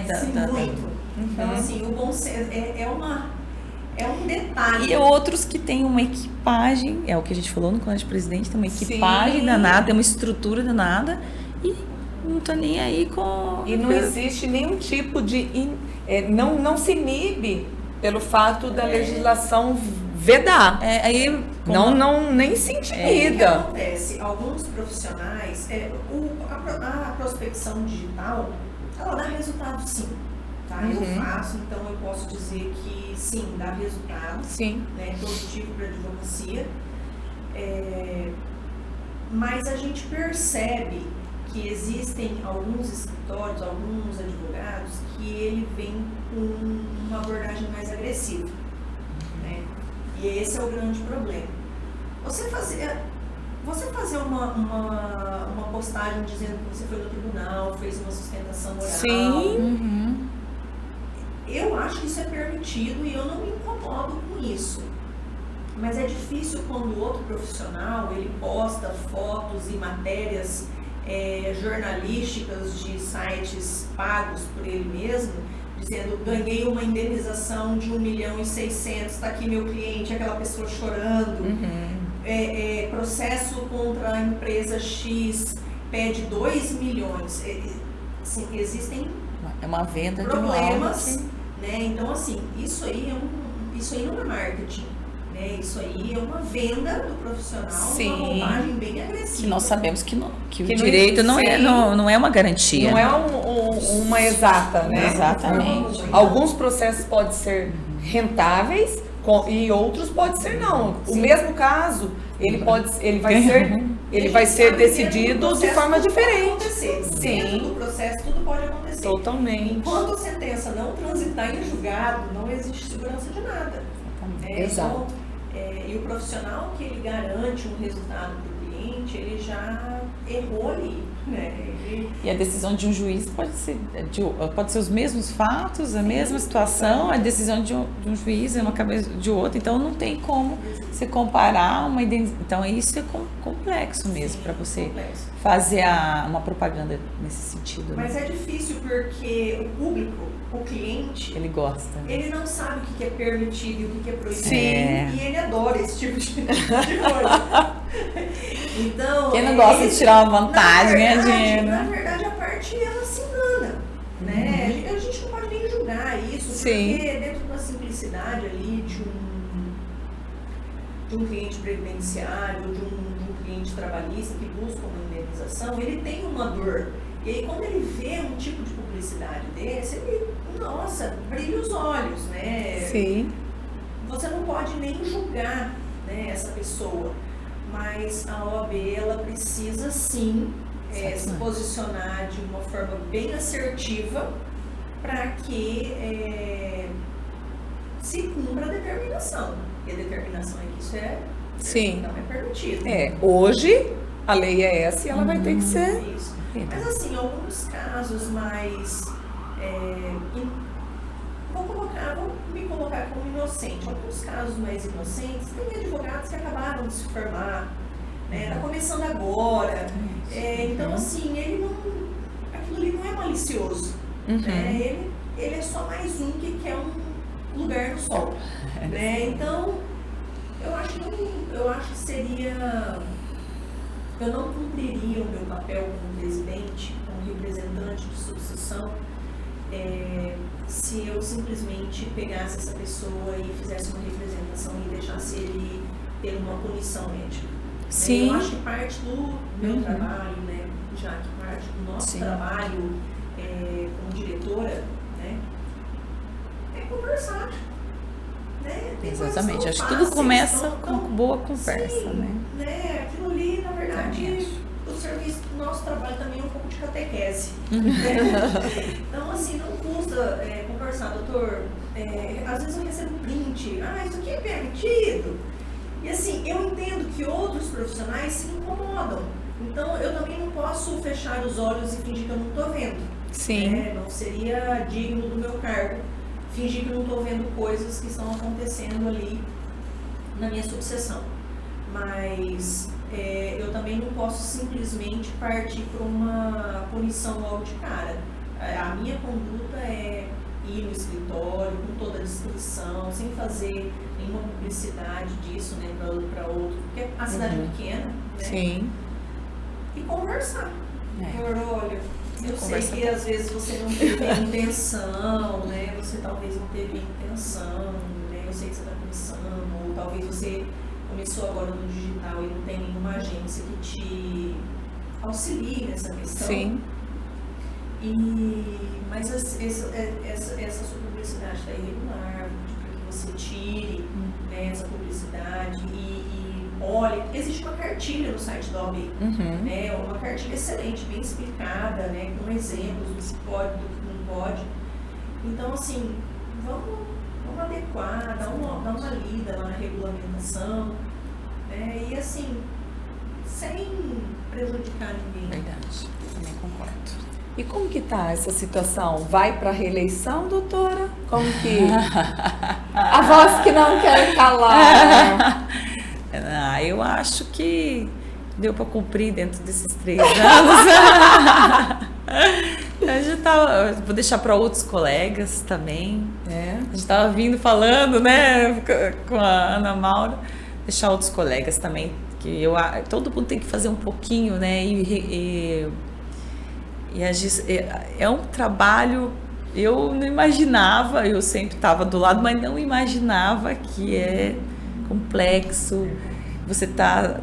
Muito. Então, assim, o bom senso é um detalhe. E outros que têm uma equipagem, é o que a gente falou no Colégio Presidente, tem uma equipagem danada, tem uma estrutura danada e não tá nem aí com... E não existe nenhum tipo de... não se inibe pelo fato da legislação vedar. Aí, Nem se O que intimida. acontece? Alguns profissionais, a prospecção digital, ela dá resultado sim. Tá? Eu faço, então eu posso dizer que sim, dá resultado. Sim. Né, positivo para a advocacia. Mas a gente percebe que existem alguns escritórios, alguns advogados, que ele vem com uma abordagem mais agressiva. Né? E esse é o grande problema. Você fazer uma postagem dizendo que você foi no tribunal, fez uma sustentação oral. Sim. Eu acho que isso é permitido e eu não me incomodo com isso. Mas é difícil quando o outro profissional, ele posta fotos e matérias jornalísticas de sites pagos por ele mesmo, dizendo, ganhei uma indenização de 1.600.000, está aqui meu cliente, aquela pessoa chorando. Processo contra a empresa X, pede 2 milhões. Assim, existem uma venda problemas, né? Então, assim, isso aí não é marketing. Isso aí é uma venda do profissional, uma roupagem bem agressiva. Que nós sabemos que o Que direito não é uma garantia. Não é uma exata, né? Exatamente. Alguns processos podem ser rentáveis e outros podem ser não. O mesmo caso, ele vai ser decidido de forma diferente. Dentro do processo, tudo pode acontecer. Totalmente. Enquanto a sentença não transitar em julgado, não existe segurança de nada. Exato. Então, e o profissional que ele garante um resultado para o cliente, ele já errou ali, né? E a decisão de um juiz pode ser os mesmos fatos, a mesma situação, a decisão de um juiz é uma cabeça de outro, então não tem como você comparar uma identidade. Então isso é complexo mesmo para você fazer uma propaganda nesse sentido. Mas né? é difícil porque o público, o cliente, ele gosta. Ele não sabe o que é permitido e o que é proibido. Sim. E ele adora esse tipo de coisa. Então, quem não gosta de tirar uma vantagem, ganhar dinheiro. Na verdade, a parte ela se engana. Né? A gente não pode nem julgar isso, Sim. porque dentro da simplicidade ali de um cliente previdenciário, de um cliente trabalhista que busca uma indenização, ele tem uma dor. E aí, quando ele vê um tipo de publicidade desse, ele, nossa, brilha os olhos, né? Sim. Você não pode nem julgar, né, essa pessoa, mas a OAB, ela precisa sim se posicionar de uma forma bem assertiva para que se cumpra a determinação. E a determinação é que isso não é permitido. Hoje a lei é essa e ela vai ter que ser. Isso. Mas assim, alguns casos mais... vou me colocar como inocente. Alguns casos mais inocentes, tem advogados que acabaram de se formar, né? Tá começando agora. Então, assim, aquilo ali não é malicioso. Né? Ele é só mais um que quer um lugar no sol. Né? Então, eu acho que seria... Eu não cumpriria o meu papel como presidente, como representante de sucessão, se eu simplesmente pegasse essa pessoa e fizesse uma representação e deixasse ele ter uma punição médica. Sim. Eu acho que parte do meu trabalho, né, já que parte do nosso trabalho como diretora, né, é conversar. Né? Exatamente, acho que tudo começa com boa conversa, né? Aquilo ali, na verdade, o serviço do nosso trabalho também é um pouco de catequese. Então, assim, não custa conversar, doutor. Às vezes eu recebo print, isso aqui é permitido. E assim, eu entendo que outros profissionais se incomodam. Então, eu também não posso fechar os olhos e fingir que eu não estou vendo. Sim. Não seria digno do meu cargo fingir que não estou vendo coisas que estão acontecendo ali na minha subseção. Mas eu também não posso simplesmente partir para uma punição logo de cara. A minha conduta é ir no escritório com toda a descrição, sem fazer nenhuma publicidade disso, né, para outro, porque a cidade é pequena, né? Sim. E conversar. Olha, eu sei que às vezes você não teve a intenção, né? Você talvez não teve a intenção, né? Eu sei que você está começando, ou talvez você começou agora no digital e não tem nenhuma agência que te auxilie nessa questão. Sim. Mas essa sua publicidade está irregular, para que você tire, né, essa publicidade e olhe, porque existe uma cartilha no site da OAB, né, uma cartilha excelente, bem explicada, né, com exemplos do que pode, do que não pode. Então, assim, vamos adequar, dar uma lida lá na regulamentação, né, e assim, sem prejudicar ninguém. Verdade, também concordo. E como que tá essa situação? Vai para reeleição, doutora? Como que... A voz que não quer calar. Eu acho que deu para cumprir dentro desses 3 anos. Vou deixar para outros colegas também. A gente estava vindo falando, né, com a Ana Maura. Deixar outros colegas também, que todo mundo tem que fazer um pouquinho, né, é um trabalho, eu não imaginava, eu sempre estava do lado, mas não imaginava que é complexo. Você tá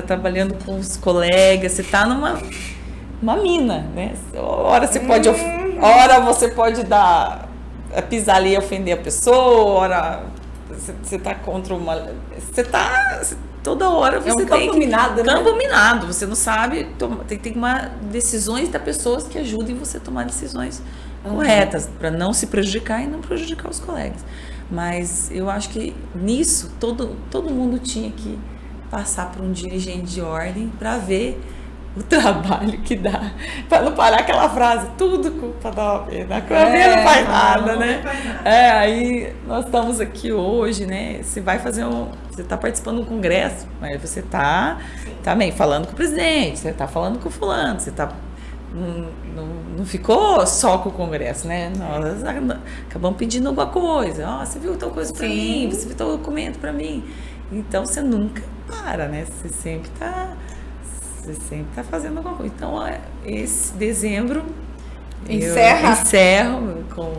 trabalhando com os colegas, você está numa mina, né? Hora você pode pisar ali e ofender a pessoa, hora você está contra uma... Toda hora você tem campo minado, né? Campo minado, você não sabe, tem que tomar decisões das pessoas que ajudem você a tomar decisões corretas, para não se prejudicar e não prejudicar os colegas. Mas eu acho que nisso todo mundo tinha que passar por um dirigente de ordem para ver o trabalho que dá, para não parar aquela frase, tudo culpa da OAB, a OAB não faz nada, né? Aí nós estamos aqui hoje, né? Você está participando de um congresso, mas você está também falando com o presidente, você está falando com o fulano, você não ficou só com o congresso, né? Nós acabamos pedindo alguma coisa, você viu tal coisa para mim, você viu tal documento para mim, então você nunca para, né? Você sempre está fazendo alguma coisa. Então, esse dezembro eu encerro com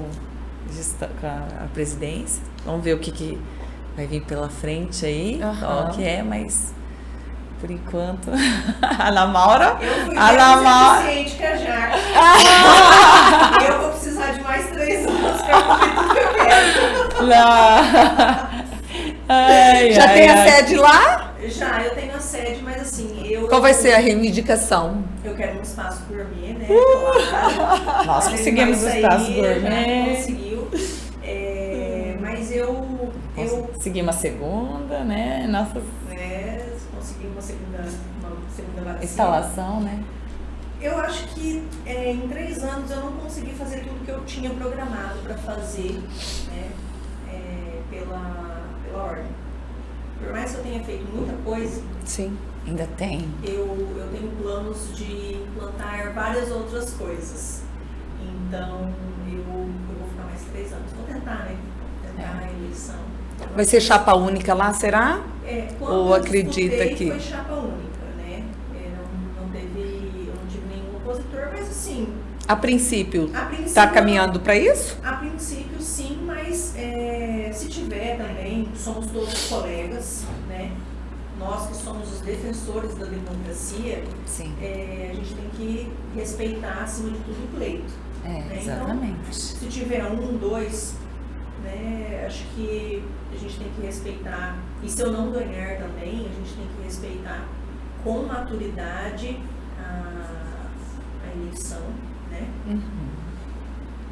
a presidência. Vamos ver o que vai vir pela frente aí, qual que é, mas por enquanto a Ana Maura. Eu fui mais eficiente que a Jaque. Eu vou precisar de mais 3 anos para cumprir tudo que eu quero. Já tem a sede lá? Já, eu tenho a sede, mas assim, Qual vai ser a reivindicação? Eu quero um espaço gourmet, né? Claro. Nós conseguimos o espaço gourmet. Conseguiu. Mas eu consegui uma segunda, né? Consegui uma segunda vaga. Instalação, né? Eu acho que em 3 anos eu não consegui fazer tudo que eu tinha programado para fazer, né? Pela ordem. Por mais que eu tenha feito muita coisa, sim, ainda tem. Eu tenho planos de implantar várias outras coisas. Então, eu vou ficar mais 3 anos. Vou tentar, né? Tentar a eleição. Vai ser chapa única lá, será? Ou acredita que... Foi chapa única, né? Eu não tive nenhum opositor, mas assim... A princípio está caminhando para isso? A princípio, sim, mas se tiver também, somos todos colegas, né? Nós que somos os defensores da democracia, a gente tem que respeitar, acima de tudo, o pleito. Né? Exatamente. Então, se tiver 1, 2, né, acho que a gente tem que respeitar. E se eu não ganhar também, a gente tem que respeitar com maturidade a eleição. Né?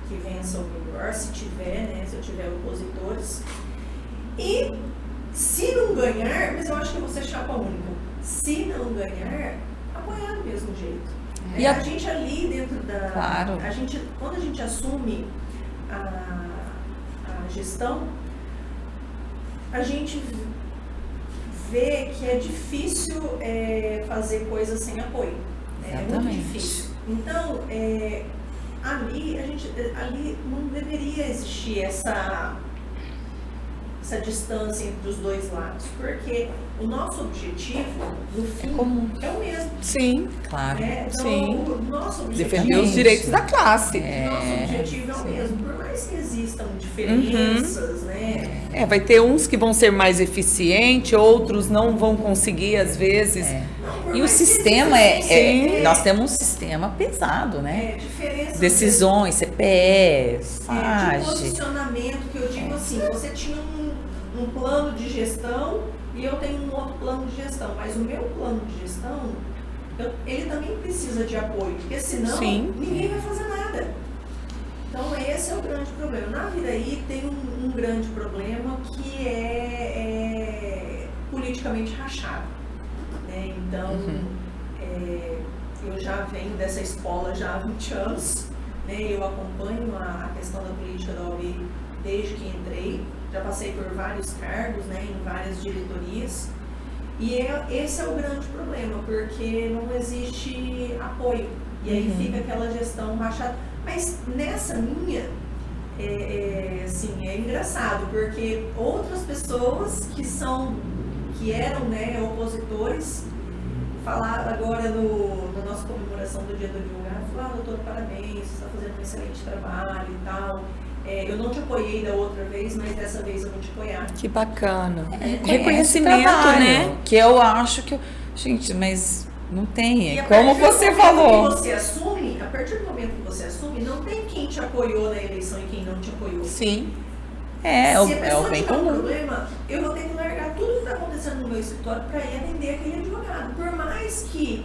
Que vença o melhor, se eu tiver opositores. E se não ganhar, mas eu acho que eu vou ser chapa única. Se não ganhar, apoiar do mesmo jeito. E a gente ali dentro da... Claro. Quando a gente assume a gestão, a gente vê que é difícil fazer coisas sem apoio. É muito difícil. Então, ali não deveria existir essa essa distância entre os dois lados, porque o nosso objetivo, no fim, comum. é o mesmo. Sim, Claro. Né? Então, Sim. o nosso objetivo, defender os direitos da classe. nosso objetivo é o mesmo, por mais que existam diferenças, né? Vai ter uns que vão ser mais eficientes, outros não vão conseguir, às vezes. Não, por E o mais que sistema exista, nós temos um sistema pesado, né? diferenças Decisões, CPE, de FAGE. posicionamento, que eu digo assim, você tinha um plano de gestão e eu tenho um outro plano de gestão, mas o meu plano de gestão, ele também precisa de apoio, porque senão Sim. ninguém vai fazer nada. Então esse é o grande problema. Na vida aí tem um grande problema que é politicamente rachado, né? Então eu já venho dessa escola já há 20 anos, né? Eu acompanho a questão da política da OAB desde que entrei, já passei por vários cargos, né, em várias diretorias, e esse é o grande problema, porque não existe apoio, e aí fica aquela gestão rachada. Mas nessa minha, assim, é engraçado, porque outras pessoas que eram, né, opositores, falaram agora na nossa comemoração do Dia do Advogado, falaram: doutor, parabéns, você está fazendo um excelente trabalho e tal. Eu não te apoiei da outra vez, mas dessa vez eu vou te apoiar. Que bacana. Reconhece Reconhecimento, o trabalho, né? Que eu acho que... Gente, mas não tem. E a Como partir do você momento falou. que você assume, a partir do momento que você assume, não tem quem te apoiou na eleição e quem não te apoiou. Sim. É Se a o pessoa bem tiver um comum. problema, eu vou ter que largar tudo que está acontecendo no meu escritório para ir atender aquele advogado. Por mais que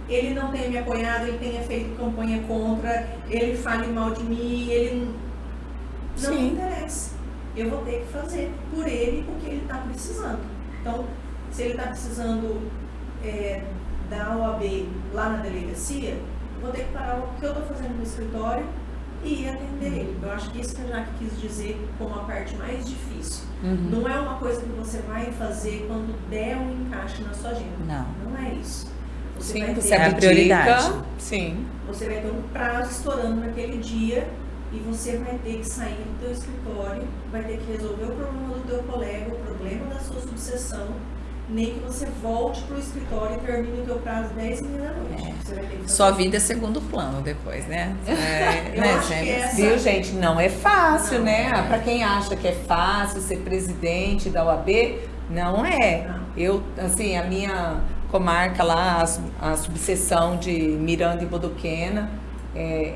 ele não tenha me apoiado, ele tenha feito campanha contra, ele fale mal de mim, ele não me interessa. Eu vou ter que fazer por ele o que ele está precisando. Então, se ele está precisando da OAB lá na delegacia, eu vou ter que parar o que eu estou fazendo no escritório e ir atender ele. Eu acho que isso que a Jaque quis dizer como a parte mais difícil. Não é uma coisa que você vai fazer quando der um encaixe na sua agenda. Não. Não é isso. Sim, vai você ter, É a abdica. prioridade. Sim. você vai ter um prazo estourando naquele dia e você vai ter que sair do teu escritório, vai ter que resolver o problema do teu colega, o problema da sua subseção, nem que você volte para o escritório e termine o teu prazo 10h30 da noite. Você vai ter que fazer. Sua vida é segundo plano depois, né? Eu acho que essa- Viu, gente? Não é fácil, né? Para quem acha que é fácil ser presidente da OAB, não é. Não. Eu, assim, a minha comarca lá, a subseção de Miranda e Bodoquena,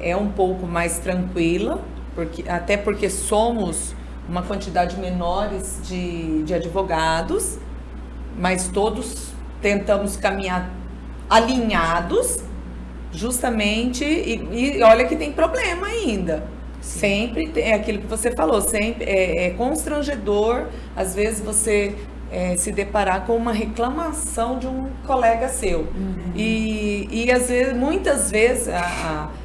é um pouco mais tranquila, até porque somos uma quantidade menores de advogados, mas todos tentamos caminhar alinhados, justamente, e olha que tem problema ainda. Sempre é aquilo que você falou, sempre é constrangedor, às vezes você se deparar com uma reclamação de um colega seu. E às vezes, muitas vezes,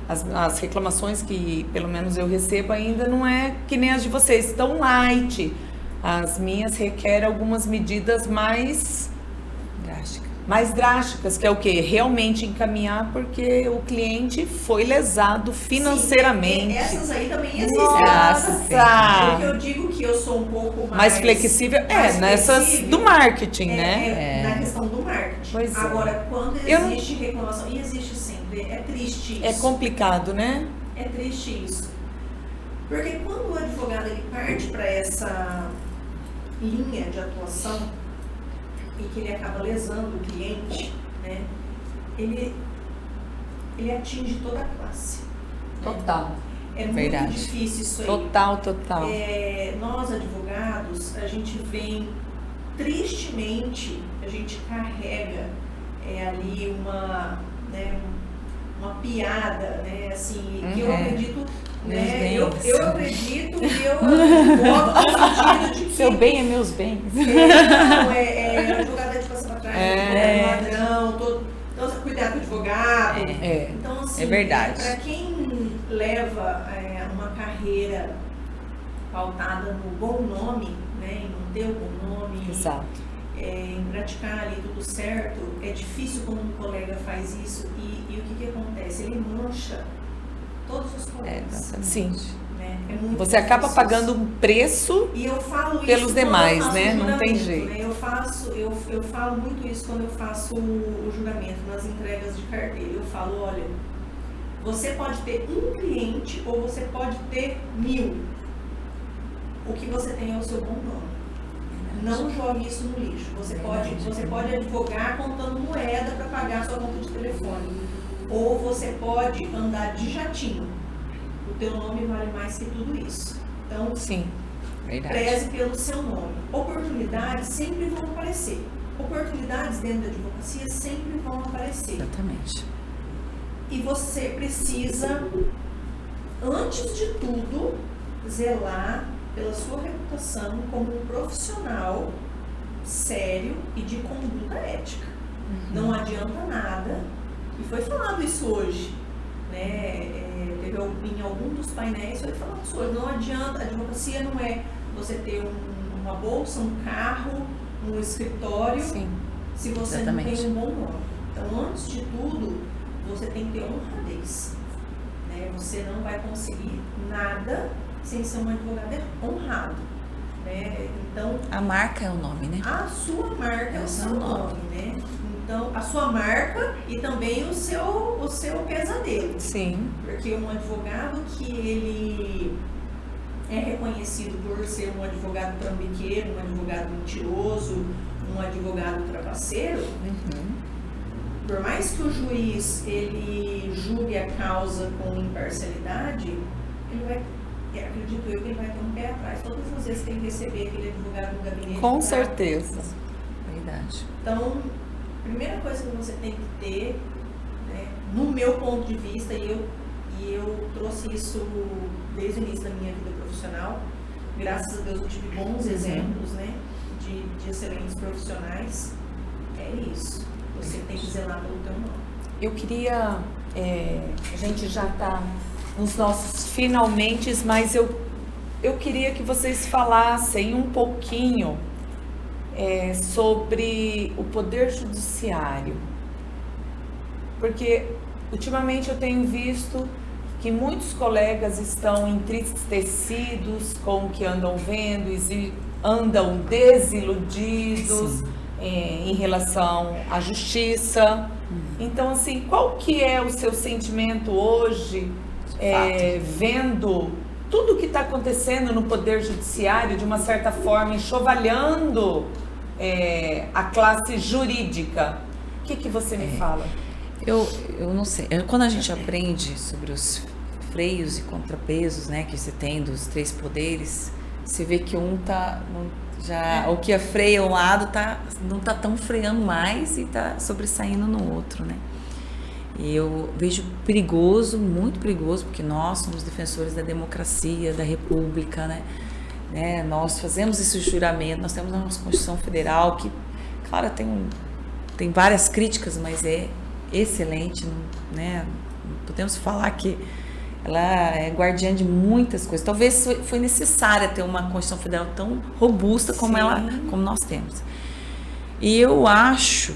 as reclamações que pelo menos eu recebo ainda não é que nem as de vocês, tão light. As minhas requerem algumas medidas mais drásticas, que é o quê? Realmente encaminhar porque o cliente foi lesado financeiramente. Sim, essas aí também existem. Nossa! Porque eu digo que eu sou um pouco Mais flexível, nessas flexível, do marketing, né? Na questão do marketing. Pois é. Agora, quando Eu não- existe reclamação, e existe sempre, é triste isso. É complicado, né? É triste isso. Porque quando o advogado ele parte para essa linha de atuação e que ele acaba lesando o cliente, né, ele atinge toda a classe. Total. É muito Verdade. difícil isso aí. Total. Nós advogados, a gente vem, tristemente, a gente carrega ali uma piada, né, assim, que eu acredito, né, eu acredito e eu boto no sentido de que Seu bem é meus bens. advogado é de passar pra trás, é ladrão, então cuidado com o advogado. Então, assim, É verdade. para quem leva uma carreira pautada no bom nome, né, em manter o bom nome, Exato. em praticar ali tudo certo, é difícil quando um colega faz isso e o que acontece? Ele mancha todos os colegas. Sim. né? É muito Você acaba difícil. pagando um preço. E eu falo isso pelos quando demais, eu faço né? o Não tem juramento, jeito. né? Eu falo muito isso quando eu faço o juramento nas entregas de carteira. Eu falo, olha, você pode ter um cliente ou você pode ter 1000. O que você tem é o seu bom nome. Não jogue isso no lixo. Você pode advogar contando moeda para pagar a sua conta de telefone. Ou você pode andar de jatinho. O teu nome vale mais que tudo isso. Então, Sim, verdade. preze pelo seu nome. Oportunidades sempre vão aparecer. Oportunidades dentro da advocacia sempre vão aparecer. Exatamente. E você precisa, antes de tudo, zelar pela sua reputação como um profissional sério e de conduta ética. Não adianta nada, e foi falado isso hoje, né? Teve em algum dos painéis foi falado isso hoje. Não adianta, a advocacia não é você ter uma bolsa, um carro, um escritório, Sim, se você exatamente. não tem um bom nome. Então, antes de tudo, você tem que ter honradez, né? Você não vai conseguir nada sem ser um advogado honrado, né? Então, A marca é o nome, né? a sua marca é o seu nome, né? Então, a sua marca e também o seu pesadelo. sim. Porque um advogado que ele é reconhecido por ser um advogado trambiqueiro, um advogado mentiroso, um advogado trapaceiro, por mais que o juiz ele julgue a causa com imparcialidade, ele vai, acredito eu, que ele vai ter um pé atrás todas as vezes que ele receber aquele advogado no gabinete. Com pra- certeza. Verdade. Então, a primeira coisa que você tem que ter, né, no meu ponto de vista, e eu trouxe isso desde o início da minha vida profissional, graças a Deus eu tive bons exemplos, né, de excelentes profissionais, é isso. Você tem que zelar pelo teu nome. Eu queria, a gente já está nos nossos finalmente, mas eu queria que vocês falassem um pouquinho sobre o Poder Judiciário. Porque ultimamente eu tenho visto que muitos colegas estão entristecidos com o que andam vendo, andam desiludidos em relação à justiça. Então, assim, qual que é o seu sentimento hoje, vendo tudo o que está acontecendo no Poder Judiciário, de uma certa forma, enxovalhando a classe jurídica? O que você me fala? Eu não sei. Quando a gente aprende sobre os freios e contrapesos, né, que você tem dos 3 poderes, você vê que o que freia um lado não tá tão freando mais e tá sobressaindo no outro, né? E eu vejo perigoso, muito perigoso, porque nós somos defensores da democracia, da república, né? Nós fazemos esse juramento, nós temos a nossa Constituição Federal, que, claro, tem várias críticas, mas é excelente, né? Podemos falar que ela é guardiã de muitas coisas. Talvez foi necessária ter uma Constituição Federal tão robusta como nós temos. E eu acho,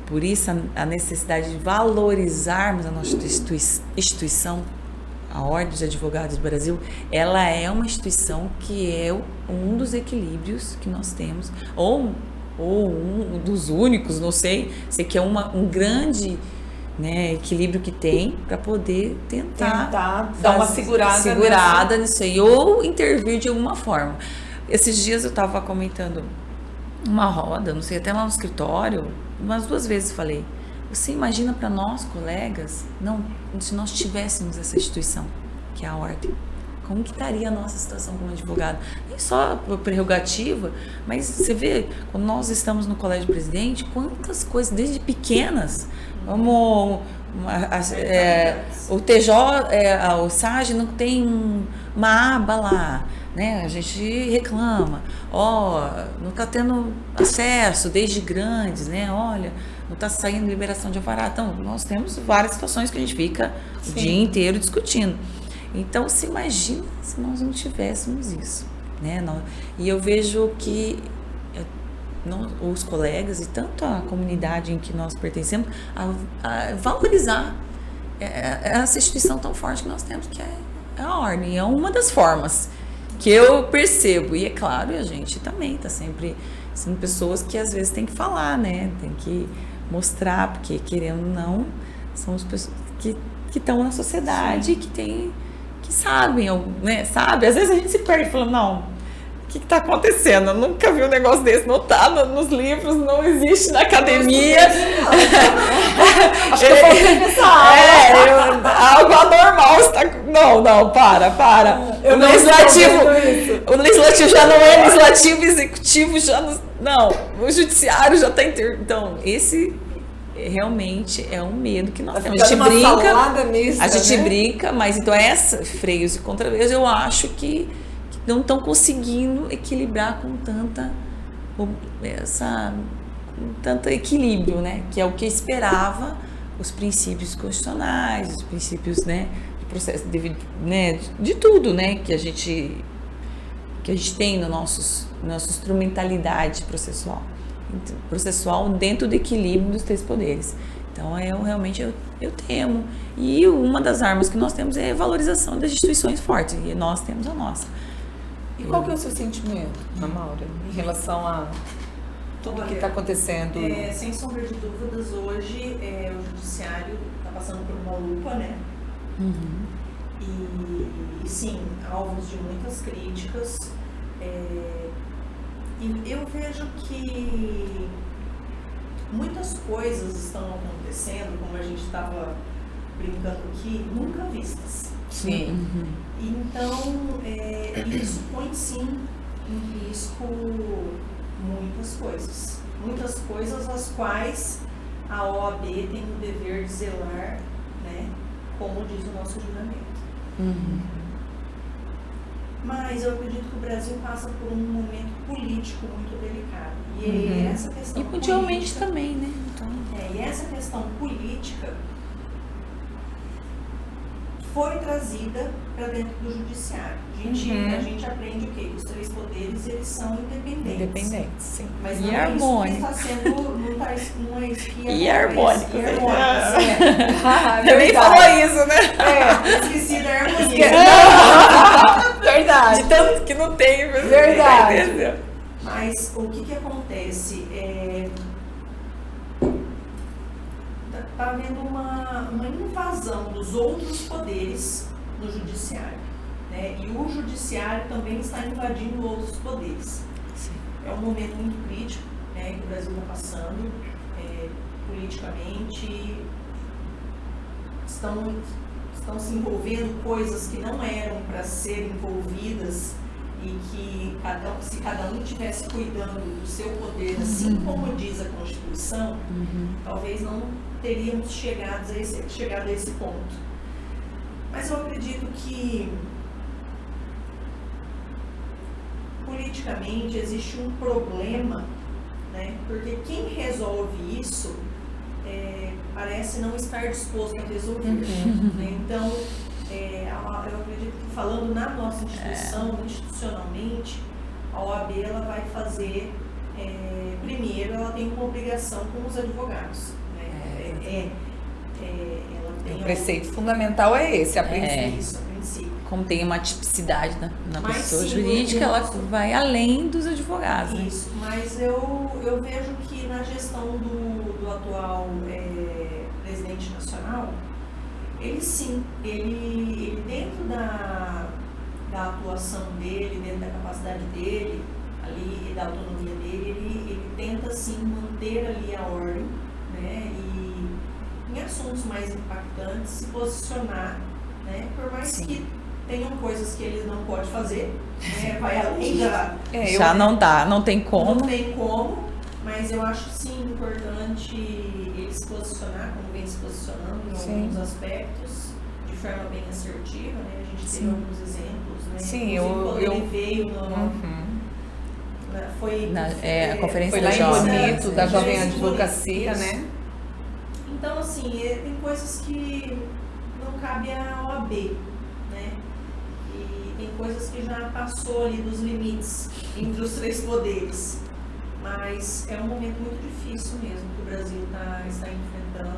por isso, a necessidade de valorizarmos a nossa instituição, a Ordem dos Advogados do Brasil, ela é uma instituição que é um dos equilíbrios que nós temos, ou um dos únicos, não sei, que é um grande, né, equilíbrio que tem para poder tentar dar uma segurada nisso aí, ou intervir de alguma forma. Esses dias eu estava comentando uma roda, não sei, até lá no escritório, umas 2 vezes falei, você imagina para nós, colegas, se nós tivéssemos essa instituição, que é a Ordem, como que estaria a nossa situação como advogado? Nem só por prerrogativa, mas você vê, quando nós estamos no Colégio Presidente, quantas coisas, desde pequenas, como o TJ, o SAG não tem uma aba lá, né? A gente reclama, não está tendo acesso desde grandes, né? Olha, não está saindo liberação de alvará. Então, nós temos várias situações que a gente fica o dia inteiro discutindo. Então, se imagina se nós não tivéssemos isso, né? E eu vejo que os colegas e tanto a comunidade em que nós pertencemos a valorizar essa instituição tão forte que nós temos, que é a ordem, é uma das formas que eu percebo. E é claro, a gente também tá sempre sendo pessoas que às vezes tem que falar, né? Tem que mostrar, porque querendo ou não, somos pessoas que estão na sociedade, que sabem, né? Sabe? Às vezes a gente se perde falando, não, o que está acontecendo? Eu nunca vi um negócio desse, não tá nos livros, não existe na academia. Acho que eu falei nessa aula. Algo anormal está. Não, para. O legislativo já não é legislativo, executivo já não. O judiciário já está Então, esse realmente é um medo que nós temos. A gente brinca, mas então freios e contraveios, eu acho que não estão conseguindo equilibrar com tanto equilíbrio, né? Que é o que esperava os princípios constitucionais, os princípios, né, de processo de tudo, né, que a gente tem na nossa instrumentalidade processual dentro do equilíbrio dos 3 poderes. Então, realmente eu temo. E uma das armas que nós temos é a valorização das instituições fortes, e nós temos a nossa. E qual que é o seu sentimento, Maura, em relação a tudo que está acontecendo? Sem sombra de dúvidas, hoje o judiciário está passando por uma lupa, né? Uhum. E sim, alvos de muitas críticas. E eu vejo que muitas coisas estão acontecendo, como a gente estava brincando aqui, nunca vistas. Sim. Uhum. Então, isso põe sim em risco muitas coisas. Muitas coisas as quais a OAB tem o dever de zelar, né, como diz o nosso juramento. Uhum. Mas eu acredito que o Brasil passa por um momento político muito delicado. E essa questão E mundialmente política, também, né? Então... e essa questão política foi trazida para dentro do judiciário. A gente aprende o quê? Que os 3 poderes, eles são independentes. Independentes, sim. Mas E não harmônico. é isso que está sendo, não é isso que E harmônico. Também falou isso, né? Esqueci da harmonia. Verdade. De tanto que não tem. Verdade. Mas o que acontece? Está havendo uma invasão dos outros poderes no judiciário, né? E o judiciário também está invadindo outros poderes. Sim. É um momento muito crítico, né, que o Brasil está passando politicamente. Estão se envolvendo coisas que não eram para serem envolvidas, e que se cada um estivesse cuidando do seu poder, assim como diz a Constituição, talvez não teríamos chegado a esse ponto. Mas eu acredito que politicamente existe um problema, né? Porque quem resolve isso parece não estar disposto a resolver. Né? Então, eu acredito que, falando na nossa instituição, institucionalmente, a OAB ela vai fazer, primeiro, ela tem uma obrigação com os advogados. Né? Ela tem O preceito fundamental é esse, a princípio. isso, a princípio. Como tem uma tipicidade na Mas pessoa sim, jurídica, ela vai além dos advogados. Né? Isso, mas eu vejo que na gestão do atual presidente nacional, ele dentro da atuação dele, dentro da capacidade dele, ali, e da autonomia dele, ele tenta sim manter ali a ordem, né, e em assuntos mais impactantes se posicionar, né, por mais que tenham coisas que ele não pode fazer, né, vai além da... Já não dá, não tem como. Não tem como, mas eu acho sim importante ele se posicionar, como vem se posicionando em alguns aspectos, de forma bem assertiva, né? A gente teve alguns exemplos, né? Sim, quando ele veio a conferência foi lá da em Jovem. Bonito, da Jovem Advocacia, né? Então, assim, tem coisas que não cabe à OAB, né? E tem coisas que já passou ali dos limites entre os 3 poderes. Mas é um momento muito difícil mesmo que o Brasil está enfrentando.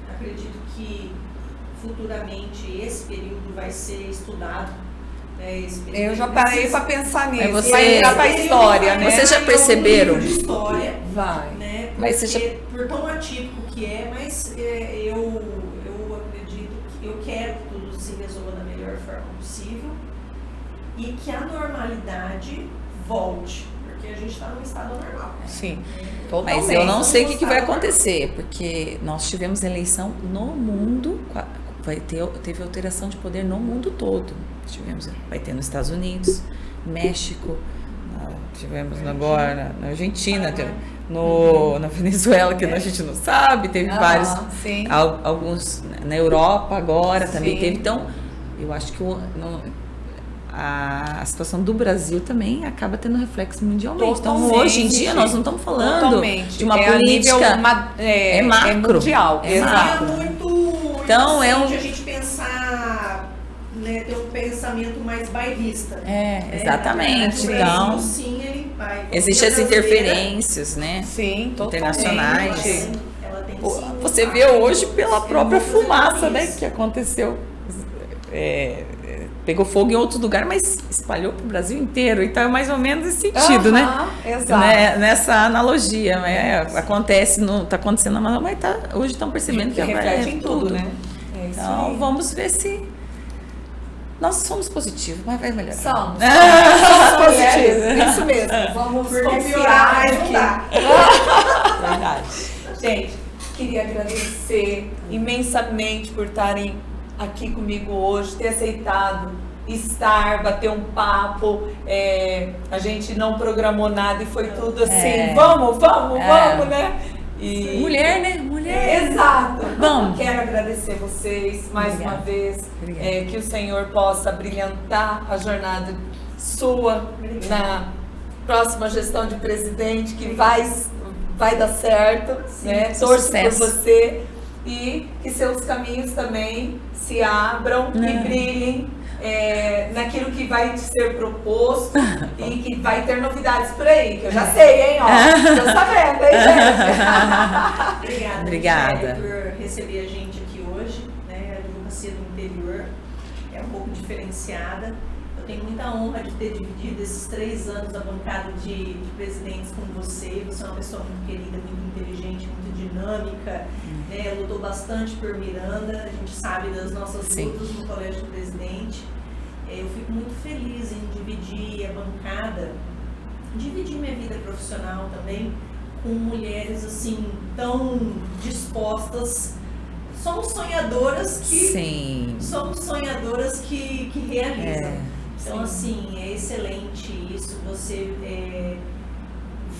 Acredito que futuramente esse período vai ser estudado. Né? Esse período Eu já parei para pensar nisso. Mas Vai entrar pra história, né? Vocês já perceberam? Um livro de história, Vai. né? Mas você Porque, por tão atípico que é, mas eu acredito que eu quero que tudo se resolva da melhor forma possível e que a normalidade volte, porque a gente está num estado normal. Sim, totalmente. Mas eu não sei o que vai acontecer, porque nós tivemos eleição no mundo, teve alteração de poder no mundo todo. Vai ter nos Estados Unidos, México, tivemos agora na Argentina, na Venezuela, que a gente não sabe, teve vários, sim. Alguns na Europa agora também Sim. teve. Então, eu acho que a situação do Brasil também acaba tendo reflexo mundialmente. Totalmente. Então, hoje em dia, nós não estamos falando Totalmente. de uma a nível política. é macro. mundial. É Exato. macro. Muito Então, inocente é um- a gente pensar, né, ter um pensamento mais bairrista. Exatamente. O Então, Brasil, sim, ele vai. existem as Brasileira, interferências, né? Sim, Internacionais. totalmente. ela tem, sim, Você um vê impacto hoje pela própria em muitas fumaça, né, economias. que aconteceu. Pegou fogo em outro lugar, mas espalhou para o Brasil inteiro. Então é mais ou menos esse sentido, né? Exato. Nessa analogia, está acontecendo, mas hoje estão percebendo que reflete em tudo, né? É isso Então aí. vamos ver se nós somos positivos, mas vai melhorar. Somos. Somos positivos. Isso mesmo. Vamos Porque confiar piorar mais não aqui. dá. Verdade. Gente, queria agradecer imensamente por estarem aqui comigo hoje, ter aceitado estar, bater um papo. A gente não programou nada e foi tudo assim, vamos, né? E... Mulher, né? Mulher. Exato. Vamos. Quero agradecer vocês mais Obrigada. uma vez. Obrigada. Que o Senhor possa brilhantar a jornada sua na próxima gestão de presidente, que vai dar certo. Né? Torço por sucesso. você e que seus caminhos também se abram e brilhem naquilo que vai te ser proposto e que vai ter novidades por aí, que eu já sei, hein, ó. Tô sabendo, hein, gente? Obrigada. Michele, por receber a gente aqui hoje, né? A advocacia do interior é um pouco diferenciada. Eu tenho muita honra de ter dividido esses 3 anos da bancada de presidentes com você. Você é uma pessoa muito querida, muito inteligente, muito dinâmica, né? Lutou bastante por Miranda, a gente sabe das nossas lutas no Colégio do Presidente. Eu fico muito feliz em dividir a bancada, dividir minha vida profissional também com mulheres assim tão dispostas. Somos sonhadoras que realizam. Então assim, é excelente isso, você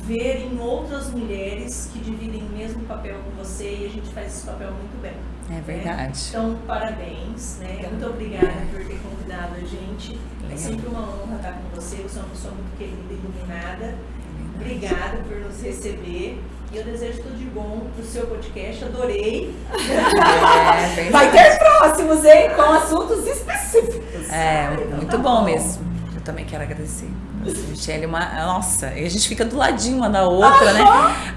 ver em outras mulheres que dividem o mesmo papel com você, e a gente faz esse papel muito bem. É verdade. Né? Então, parabéns, né? Muito obrigada por ter convidado a gente. É sempre uma honra estar com você. Você é uma pessoa muito querida e iluminada. Obrigada por nos receber. E eu desejo tudo de bom pro seu podcast. Adorei. Vai ter próximos, hein? Com assuntos específicos. Muito bom mesmo. Eu também quero agradecer. Michele, nossa, e a gente fica do ladinho uma da outra, né?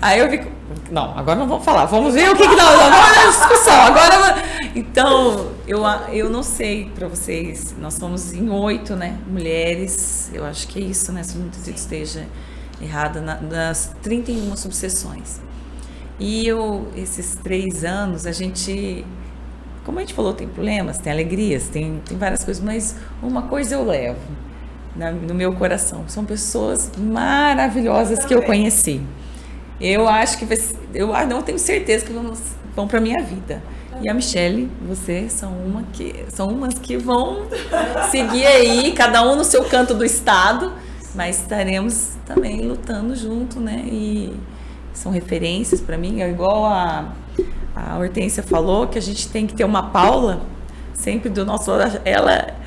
Aí eu fico, não, agora não vamos falar, vamos ver o que nós vamos na discussão. Então, eu não sei pra vocês, nós somos em 8, né, mulheres, eu acho que é isso, né, se eu não esteja errada, nas 31 subseções. E esses 3 anos, a gente, como a gente falou, tem problemas, tem alegrias, tem várias coisas, mas uma coisa eu levo no meu coração, são pessoas maravilhosas que eu conheci. Eu acho que eu não tenho certeza que vão para minha vida. E a Michele, você são umas que vão seguir aí, cada um no seu canto do estado, mas estaremos também lutando junto, né? E são referências para mim, é igual a Hortência falou, que a gente tem que ter uma Paula sempre do nosso lado. Ela,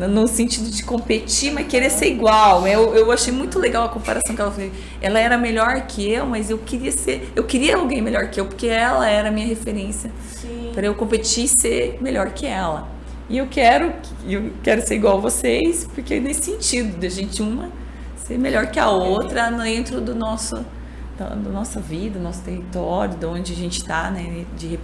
no sentido de competir, mas querer ser igual. Eu achei muito legal a comparação que ela fez. Ela era melhor que eu, mas eu queria alguém melhor que eu, porque ela era a minha referência para eu competir e ser melhor que ela. E eu quero ser igual a vocês, porque nesse sentido, de a gente uma ser melhor que a outra dentro do nosso da nossa vida, nosso território, de onde a gente está, né, de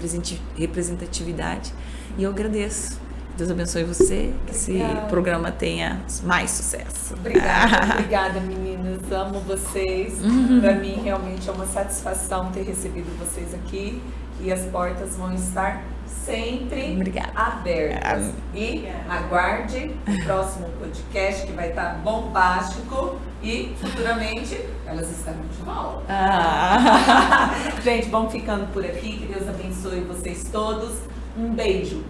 representatividade. E eu agradeço. Deus abençoe você, que esse programa tenha mais sucesso. Obrigada, meninas. Amo vocês. Para mim, realmente é uma satisfação ter recebido vocês aqui. E as portas vão estar sempre abertas. E aguarde o próximo podcast, que vai estar bombástico. E futuramente elas estarão de volta. Gente, vamos ficando por aqui. Que Deus abençoe vocês todos. Um beijo.